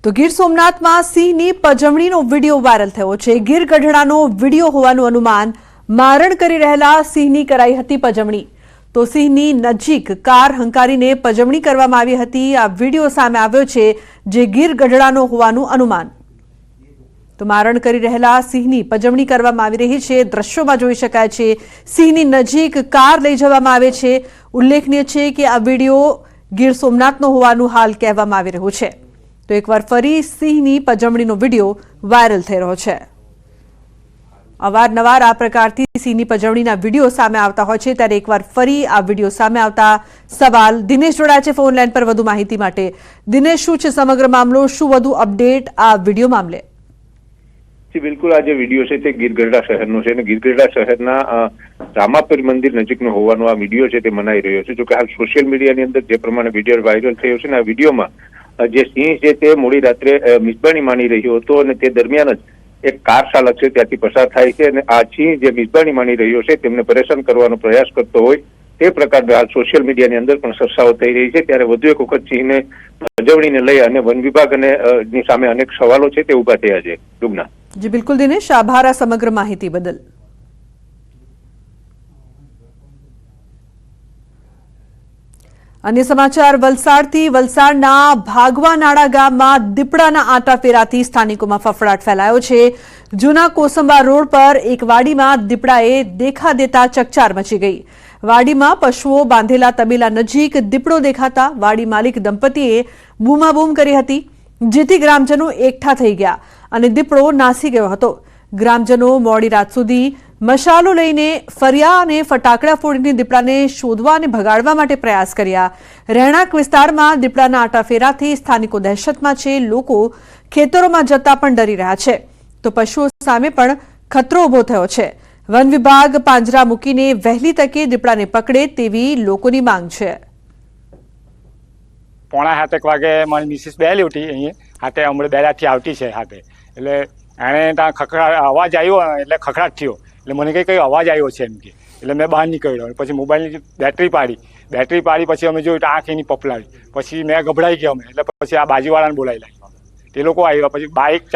તો ગીર સોમનાથમાં સિંહની પજવણીનો વિડીયો વાયરલ થયો છે। ગીર ગઢડાનો વિડીયો હોવાનું અનુમાન મારણ કરી રહેલા સિંહની કરાઈ હતી પજવણી। તો સિંહની નજીક કાર હંકારીને પજવણી કરવામાં આવી હતી। આ વિડીયો સામે આવ્યો છે જે ગીર ગઢડાનો હોવાનું અનુમાન। તો મારણ કરી રહેલા સિંહની પજવણી કરવામાં આવી રહી છે। દ્રશ્યોમાં જોઈ શકાય છે સિંહની નજીક કાર લઈ જવામાં આવે છે। ઉલ્લેખનીય છે કે આ વિડીયો ગીર સોમનાથનો હોવાનું હાલ કહેવામાં આવી રહ્યું છે। તો એકવાર ફરી સિંહની પજવણીનો વિડીયો વાયરલ થઈ રહ્યો છે। અવારનવાર આ પ્રકારથી સિંહની પજવણીના વિડીયો સામે આવતા હોય છે, ત્યારે એકવાર ફરી આ વિડીયો સામે આવતા સવાલ દિનેશ જોડાયા છે ફોન લાઈન પર વધુ માહિતી માટે। દિનેશ, શું છે સમગ્ર મામલો, શું વધુ અપડેટ આ વિડીયો મામલે? બિલકુલ, આ જે વિડીયો છે તે ગીર ગઢડા શહેરનો છે અને ગીર ગઢડા શહેરના રામાપીર મંદિર નજીકનો હોવાનો આ વિડીયો છે તે મનાઈ રહ્યો છે। જો કે હાલ સોશિયલ મીડિયાની અંદર જે પ્રમાણે વિડીયો વાયરલ થયો છે ને, આ વિડીયોમાં જે સિંહ છે તે મોડી રાત્રે મિસબાની માણી રહ્યો હતો અને તે દરમિયાન જ એક કાર ચાલક છે ત્યાંથી પસાર થાય છે અને આ સિંહ જે મિસબાની માણી રહ્યો છે તેમને પરેશાન કરવાનો પ્રયાસ કરતો હોય તે પ્રકારના હાલ સોશિયલ મીડિયાની અંદર પણ ચર્ચાઓ થઈ રહી છે। ત્યારે વધુ એક વખત સિંહને પજવણીને લઈ અને વન વિભાગ અને ની સામે અનેક સવાલો છે તે ઉભા થયા છે। ડુગના જી બિલકુલ દિનેશ, આભાર આ સમગ્ર માહિતી બદલ। અન્ય સમાચાર વલસાડથી। વલસાડના ભાગવાનાળા ગામમાં દીપડાના આંટાફેરાથી સ્થાનિકોમાં ફફડાટ ફેલાયો છે। જૂના કોસંબા રોડ પર એક વાડીમાં દીપડાએ દેખા દેતા ચકચાર મચી ગઈ। વાડીમાં પશુઓ બાંધેલા તબેલા નજીક દીપડો દેખાતા વાડી માલિક દંપતીએ બૂમાબૂમ કરી હતી, જેથી ગ્રામજનો એકઠા થઈ ગયા અને દીપડો નાસી ગયો હતો। ગ્રામજનો મોડી રાત સુધી મશાલો લઈને ફર્યા અને ફટાકડા ફોડીને દીપડાને શોધવા અને ભગાડવા માટે પ્રયાસ કર્યા। રહેણાંક વિસ્તારમાં દીપડાના આંટાફેરાથી સ્થાનિકો દહેશતમાં છે। લોકો ખેતરોમાં જતા પણ ડરી રહ્યા છે, તો પશુઓ સામે પણ ખતરો ઉભો થયો છે। વન વિભાગ પાંજરા મૂકીને વહેલી તકે દીપડાને પકડે તેવી લોકોની માંગ છે। 6:30 વાગે મારી મિસિસ બેલી ઉઠી અહીંયા હાથે હમણાં બેલાથી આવતી છે હાથે, એટલે એણે ત્યાં ખખડાટ અવાજ આવ્યો એટલે ખખડાટ થયો એટલે મને કઈ અવાજ આવ્યો છે એમ કે, એટલે મેં બહાર નીકળ્યો। પછી મોબાઈલની બેટરી પાડી પછી અમે જોયું તો આંખ એની પપલાવી, પછી મેં ગભરાઈ ગયા અમે, એટલે પછી આ બાજુવાળાને બોલાવી લાગ્યો। તે લોકો આવ્યા પછી બાઇક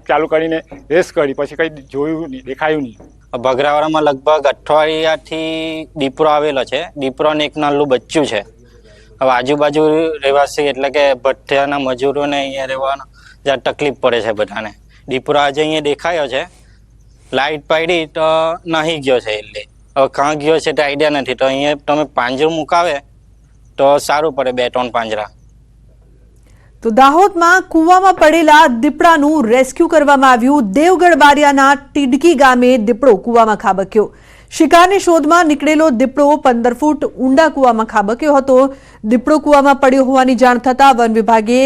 ચાલુ કરીને રેસ કરી, પછી કઈ જોયું નહીં, દેખાયું નહીં। ભગરાવાડામાં લગભગ અઠવાડિયાથી દીપડો આવેલો છે। દીપડોને એક નાનું બચ્ચું છે। હવે આજુબાજુ રહેવાસી એટલે કે ભઠ્ઠિયાના મજૂરોને અહીંયા રહેવાનો જ્યાં તકલીફ પડે છે બધાને। દીપડો આજે અહીંયા દેખાયો છે, લાઇટ પાડી તો નાહી ગયો છે, એટલે હવે કાં ગયો છે તે આઈડિયા નથી। તો અહીંયા તમે પાંજરું મુકાવે તો સારું પડે, 2-3 પાંજરા। તો દાહોદમાં કૂવામાં પડેલા દીપડાનું રેસ્ક્યુ કરવામાં આવ્યું। દેવગઢ બારિયાના ટીડકી ગામે દીપડો કૂવામાં ખાબક્યો। શિકારની શોધમાં નીકળેલો દીપડો 15 ફૂટ ઊંડા કૂવામાં ખાબક્યો હતો। દીપડો કૂવામાં પડ્યો હોવાની જાણ થતાં વન વિભાગે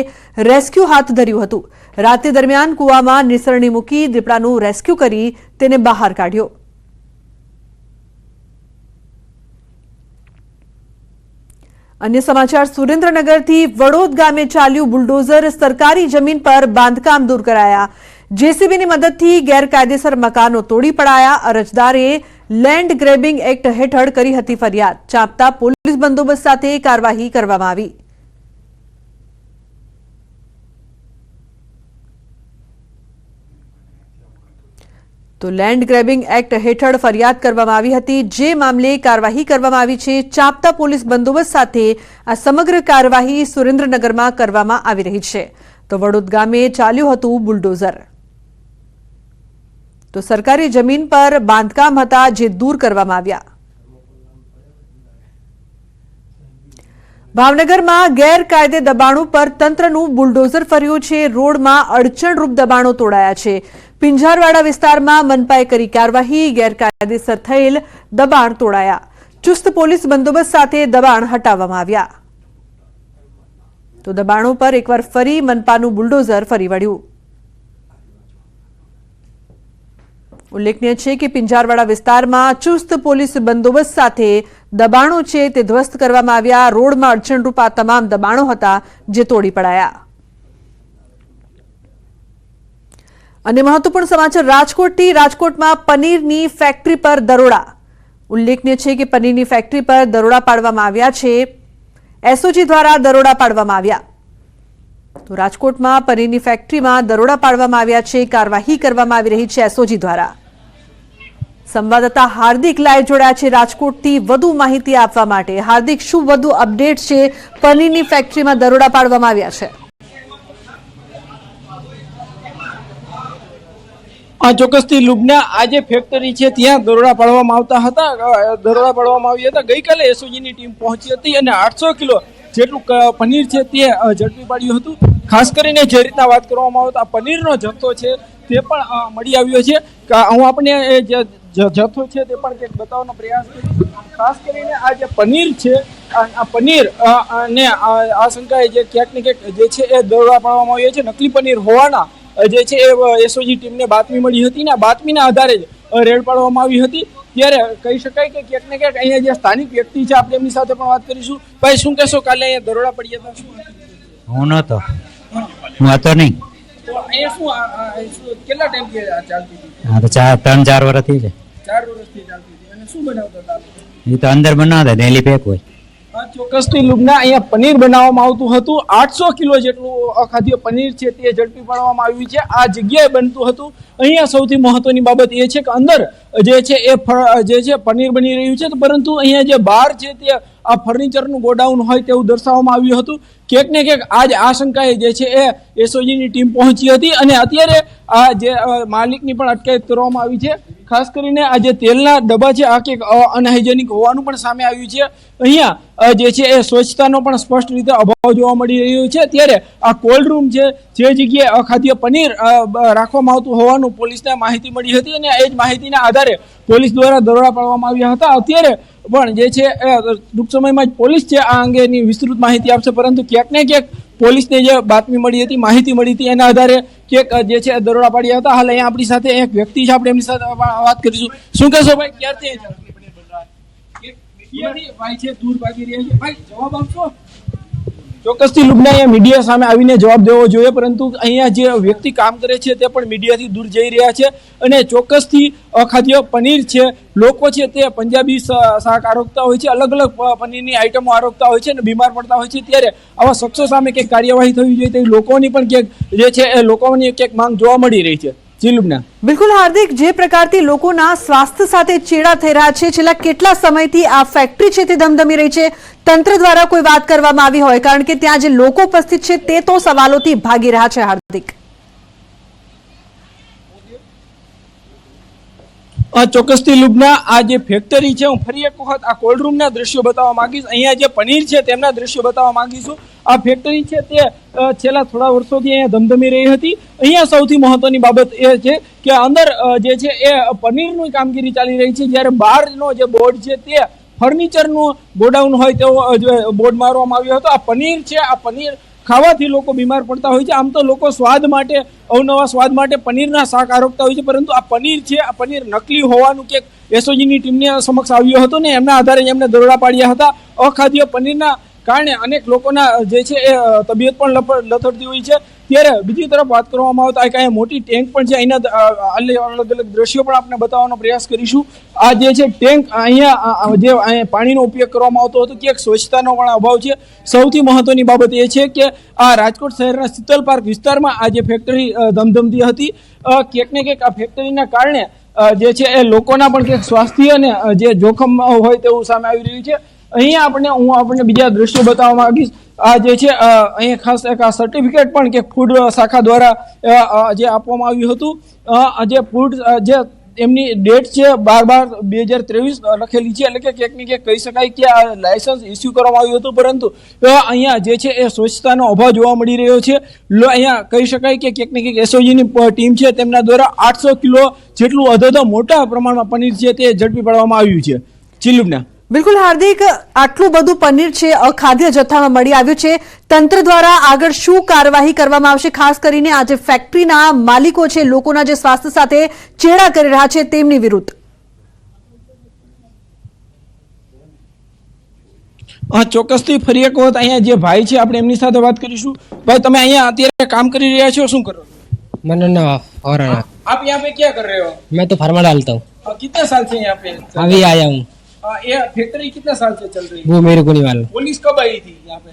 રેસ્ક્યુ હાથ ધર્યું હતું। રાત્રિ દરમિયાન કૂવામાં નિસરણી મૂકી દીપડાનું રેસ્ક્યુ કરી તેને બહાર કાઢ્યો। અન્ય સમાચાર સુરેન્દ્રનગરથી વડોદ ગામે ચાલ્યું બુલડોઝર। સરકારી જમીન પર બાંધકામ દૂર કરાયા। જેસીબીની મદદથી ગેરકાયદેસર મકાનો તોડી પડાયા। અરજદારે લેન્ડ ગ્રેબિંગ એક્ટ હેઠળ કરી હતી ફરિયાદ। ચાંપતા પોલીસ બંદોબસ્ત સાથે કાર્યવાહી કરવામાં આવી। તો લેન્ડ ગ્રેબિંગ એક્ટ હેઠળ ફરિયાદ કરવામાં આવી હતી, જે મામલે કાર્યવાહી કરવામાં આવી છે। ચાંપતા પોલીસ બંદોબસ્ત સાથે આ સમગ્ર કાર્યવાહી સુરેન્દ્રનગરમાં કરવામાં આવી રહી છે। તો વડોદ ગામે ચાલ્યું હતું બુલડોઝર। તો સરકારી જમીન પર બાંધકામ હતા જે દૂર કરવામાં આવ્યા। ભાવનગરમાં ગેરકાયદે દબાણો પર તંત્રનું બુલડોઝર ફર્યું છે। રોડમાં અડચણરૂપ દબાણો તોડાયા છે। પિંજારવાડા વિસ્તારમાં મનપાએ કરી કાર્યવાહી। ગેરકાયદેસર થયેલ દબાણ તોડાયા। ચુસ્ત પોલીસ બંદોબસ્ત સાથે દબાણ હટાવવામાં આવ્યા। તો દબાણો પર એકવાર ફરી મનપાનું બુલડોઝર ફરી વળ્યું। ઉલ્લેખનીય છે કે પિંજારવાડા વિસ્તારમાં ચુસ્ત પોલીસ બંદોબસ્ત સાથે દબાણો છે તે ધ્વસ્ત કરવામાં આવ્યા। રોડમાં અડચણરૂપ આ તમામ દબાણો હતા જે તોડી પડાયા। અને મહત્વપૂર્ણ સમાચાર રાજકોટથી। રાજકોટમાં પનીરની ફેક્ટરી પર દરોડા। ઉલ્લેખનીય છે કે પનીરની ફેક્ટરી પર દરોડા પાડવામાં આવ્યા છે। એસઓજી દ્વારા દરોડા પાડવામાં આવ્યા। તો રાજકોટમાં પનીરની ફેક્ટરીમાં દરોડા પાડવામાં આવ્યા છે, કાર્યવાહી કરવામાં આવી રહી છે એસઓજી દ્વારા। સંવાદદાતા હાર્દિક લાઈવ જોડાયા છે રાજકોટથી વધુ માહિતી આપવા માટે। હાર્દિક, શું વધુ અપડેટ છે? પનીરની ફેક્ટરીમાં દરોડા પાડવામાં આવ્યા છે। ચોક્કસથી લુબના આ જે ફેક્ટરી છે ત્યાં દરોડા પાડવામાં આવ્યા હતા। ગઈકાલે એસઓજીની ટીમ પહોંચી હતી અને 800 કિલો જેટલું પનીર છે તે ઝડપી પાડ્યું હતું। ખાસ કરીને જે રીતના વાત કરવામાં આવે તો આ પનીરનો જથ્થો છે તે પણ મળી આવ્યો છે। હું આપણે જથ્થો છે તે પણ કંઈક બતાવવાનો પ્રયાસ કરીશ। ખાસ કરીને આ જે પનીર છે આ પનીર ને આશંકાએ જે ક્યાંક ને ક્યાંક જે છે એ દરોડા પાડવામાં આવ્યા છે। નકલી પનીર હોવાના જે છે એ એસઓજી ટીમને બાતમી મળી હતી ને આ બાતમીના આધારે જ રેડ પાડવામાં આવી હતી। ત્યારે કહી શકાય કે ક્યાંક ને ક્યાંક અહીંયા જે સ્થાનિક વ્યક્તિ છે આપણે એમની સાથે પણ વાત કરીશું। ભાઈ, શું કહેશો? કાલે અહીંયા દરોડા પડ્યા હતા, હું નતો, હું હતો નહીં। તો અહીંયા શું કેટલા ટાઈમથી ચાલતી હતી? હા, તો 3-4 વર્ષથી છે। 4 વર્ષથી ચાલતી હતી। અને શું બનાવતા હતા? એ તો અંદર બનાવતા ડેલી પેક હોય। ચોક્કસથી લુબના અહીંયા પનીર બનાવવામાં આવતું હતું। 800 કિલો જેટલું અખાદ્ય પનીર છે તે ઝડપી પાડવામાં આવ્યું છે। આ જગ્યાએ બનતું હતું। અહીંયા સૌથી મહત્વની બાબત એ છે કે અંદર જે છે એ પનીર બની રહ્યું છે, પરંતુ અહીંયા જે બહાર છે તે આ ફર્નિચરનું ગોડાઉન હોય તેવું દર્શાવવામાં આવ્યું હતું। ક્યાંક ને ક્યાંક આ જ આશંકાએ જે છે એ એસઓજીની ટીમ પહોંચી હતી અને અત્યારે આ જે માલિકની પણ અટકાયત કરવામાં આવી છે। ખાસ કરીને આ જે તેલના ડબ્બા છે આ કંઈક અનહાઇજેનિક હોવાનું પણ સામે આવ્યું છે। અહીંયા જે છે એ સ્વચ્છતાનો પણ સ્પષ્ટ રીતે અભાવ જોવા મળી રહ્યો છે। ત્યારે આ કોલ્ડ રૂમ છે જે જગ્યાએ અખાદ્ય પનીર રાખવામાં આવતું હોવાનું પોલીસને માહિતી મળી હતી અને એ જ માહિતીના આધારે પોલીસ દ્વારા દરોડા પાડવામાં આવ્યા હતા। અત્યારે પણ જે છે ટૂંક સમયમાં જ પોલીસ છે આ અંગેની વિસ્તૃત માહિતી આપશે, પરંતુ ક્યાંક ને ક્યાંક પોલીસને જે બાતમી મળી હતી, માહિતી મળી હતી એના આધારે ક્યાંક જે છે દરોડા પાડ્યા હતા। હાલ અહીંયા આપણી સાથે એક વ્યક્તિ છે, આપણે એમની સાથે વાત કરીશું। શું કહેશો ભાઈ, ક્યારથી ભાઈ છે દૂર ભાગી રહ્યા છે? ભાઈ, જવાબ આપશો? ચોક્કસથી લુબના અહીંયા મીડિયા સામે આવીને જવાબ દેવો જોઈએ, પરંતુ અહીંયા જે વ્યક્તિ કામ કરે છે તે પણ મીડિયાથી દૂર જઈ રહ્યા છે અને ચોક્કસથી અખાદ્ય પનીર છે, લોકો છે તે પંજાબી શાક આરોગતા હોય છે, અલગ અલગ પનીરની આઈટમો આરોગતા હોય છે અને બીમાર પડતા હોય છે। ત્યારે આવા શખ્સો સામે કંઈક કાર્યવાહી થવી જોઈએ તેવી લોકોની પણ ક્યાંક જે છે એ લોકોની ક્યાંક માંગ જોવા મળી રહી છે। બિલકુલ હાર્દિક, જે પ્રકારથી લોકોના સ્વાસ્થ્ય સાથે ચેડા થઈ રહ્યા છે, છેલ્લા કેટલા સમયથી આ ફેક્ટરી છે તે ધમધમી રહી છે, તંત્ર દ્વારા કોઈ વાત કરવામાં આવી હોય? કારણ કે ત્યાં જે લોકો ઉપસ્થિત છે તે તો સવાલોથી ભાગી રહ્યા છે। હાર્દિક, ચોક્કસથી લુબના આ જે ફેક્ટરી છે, હું ફરી એક વખત આ કોલ્ડ રૂમના દ્રશ્યો બતાવવા માંગીશ। અહીંયા જે પનીર છે તેમના દ્રશ્યો બતાવવા માંગીશું। આ ફેક્ટરી છે તે છેલ્લા થોડા વર્ષોથી અહીંયા ધમધમી રહી હતી। અહીંયા સૌથી મહત્વની બાબત એ છે કે અંદર જે છે એ પનીરની કામગીરી ચાલી રહી છે, જ્યારે બહારનો જે બોર્ડ છે તે ફર્નિચરનું ગોડાઉન હોય તેવો બોર્ડ મારવામાં આવ્યો હતો। આ પનીર છે, આ પનીર ખાવાથી લોકો બીમાર પડતા હોય છે। આમ તો લોકો સ્વાદ માટે, અવનવા સ્વાદ માટે પનીરના શાક આરોગતા હોય છે, પરંતુ આ પનીર છે, આ પનીર નકલી હોવાનું કે એસઓજીની ટીમને સમક્ષ આવ્યો હતો ને એમના આધારે એમને દરોડા પાડ્યા હતા। અખાદ્ય પનીરના કારણે અનેક લોકોના જે છે એ તબિયત પણ લથડતી હોય છે। ત્યારે બીજી તરફ વાત કરવામાં આવે તો અહીંયા મોટી ટેન્ક પણ છે, અહીંના અલગ અલગ દ્રશ્યો પણ આપણે બતાવવાનો પ્રયાસ કરીશું। આ જે છે ટેન્ક, અહીંયા જે પાણીનો ઉપયોગ કરવામાં આવતો હતો ક્યાંક સ્વચ્છતાનો પણ અભાવ છે। સૌથી મહત્વની બાબત એ છે કે આ રાજકોટ શહેરના શીતલ પાર્ક વિસ્તારમાં આ જે ફેક્ટરી ધમધમતી હતી, ક્યાંક ને ક્યાંક આ ફેક્ટરીના કારણે જે છે એ લોકોના પણ ક્યાંક સ્વાસ્થ્ય અને જે જોખમ હોય તેવું સામે આવી રહ્યું છે। અહીંયા હું આપણને બીજા દ્રશ્યો બતાવવા માંગીશ। આ જે છે અહીંયા ખાસ એક આ સર્ટિફિકેટ પણ કે ફૂડ શાખા દ્વારા જે આપવામાં આવ્યું હતું, જે ફૂડ જે એમની ડેટ છે 12/2023 લખેલી છે, એટલે કે ક્યાંક ને ક્યાંક કહી શકાય કે આ લાયસન્સ ઇસ્યુ કરવામાં આવ્યું હતું, પરંતુ અહીંયા જે છે એ સ્વચ્છતાનો અભાવ જોવા મળી રહ્યો છે। અહીંયા કહી શકાય કે ક્યાંક ને ક્યાંક એસઓજીની ટીમ છે તેમના દ્વારા 800 કિલો જેટલું અધોધો મોટા પ્રમાણમાં પનીર છે તે ઝડપી પાડવામાં આવ્યું છે। ચિલુબના બિલકુલ હાર્દિક, આટલું બધું પનીર છે અખાદ્ય જથ્થામાં મળી આવ્યું છે, તંત્ર દ્વારા આગળ શું કાર્યવાહી કરવામાં આવશે? ખાસ કરીને આ જે ફેક્ટરીના માલિકો છે, લોકોના જે સ્વાસ્થ્ય સાથે ચેડા કરી રહ્યા છે તેમની વિરુદ્ધ? ચોક્કસથી ફરી એક વખત અહીંયા જે ભાઈ છે આપણે એમની સાથે વાત કરીશું। ભાઈ, તમે અહીંયા અત્યારે કામ કરી રહ્યા છો, શું કરો? मैंने ना और आप यहाँ पे क्या कर रहे हो? मैं तो फार्मा डालता हूँ। कितने साल से यहाँ पे? अभी आया हूँ। ये फैक्ट्री कितने साल से चल रही है? वो मेरे को नहीं मालूम। पुलिस कब आई थी यहाँ पे?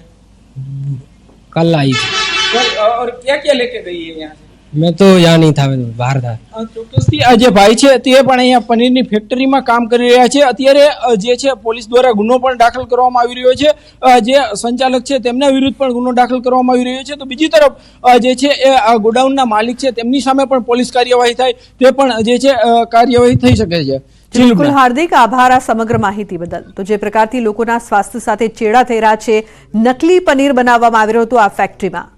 कल आई थी। और क्या क्या लेके गई है यहाँ से? मैं तो यहाँ नहीं था, मैं तो बाहर था। ચોક્કસથી આ જે ભાઈ છે તે પણ અહીંયા પનીરની ફેક્ટરીમાં કામ કરી રહ્યા છે. અત્યારે જે છે પોલીસ દ્વારા ગુનો પણ દાખલ કરવામાં આવી રહ્યો છે. જે સંચાલક છે તેમના વિરુદ્ધ પણ ગુનો દાખલ કરવામાં આવી રહ્યો છે. તો બીજી તરફ જે છે એ આ ગોડાઉનના માલિક છે તેમની સામે પણ પોલીસ કાર્યવાહી થાય તે પણ જે છે કાર્યવાહી થઈ શકે છે. બિલકુલ હાર્દિક, આભાર આ સમગ્ર માહિતી બદલ. તો જે પ્રકારથી લોકોના સ્વાસ્થ્ય સાથે ચેડા થઈ રહ્યા છે, નકલી પનીર બનાવવામાં આવી રહ્યું હતું આ ફેક્ટરીમાં.